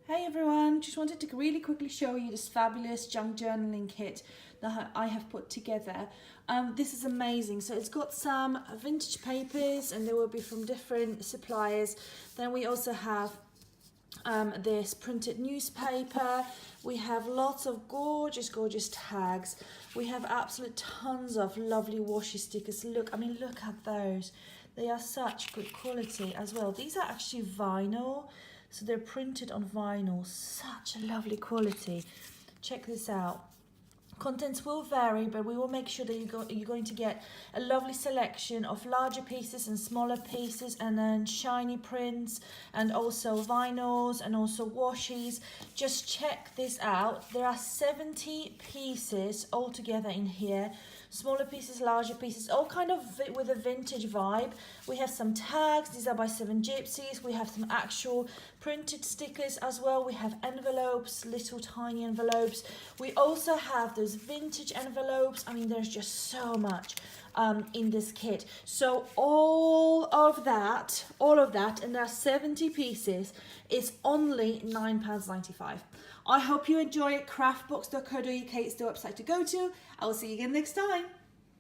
Hey everyone, just wanted to really quickly show you this fabulous junk journaling kit that I have put together. This is amazing. So it's got some vintage papers and they will be from different suppliers. Then we also have this printed newspaper. We have lots of gorgeous tags. We have absolute tons of lovely washi stickers. Look at those. They are such good quality as well. These are actually vinyl, so they're printed on vinyl. Such a lovely quality. Check this out. Contents will vary, but we will make sure that you're going to get a lovely selection of larger pieces and smaller pieces, and then shiny prints, and also vinyls, and also washies. Just check this out. There are 70 pieces altogether in here. Smaller pieces, larger pieces, all kind of with a vintage vibe. We have some tags. These are by Seven Gypsies. We have some actual printed stickers as well. We have envelopes, little tiny envelopes. We also have those vintage envelopes. I mean, there's just so much in this kit. So all of that, and there are 70 pieces, is only £9.95. I hope you enjoy it. Craftbox.co.uk is the website to go to. I will see you again next time.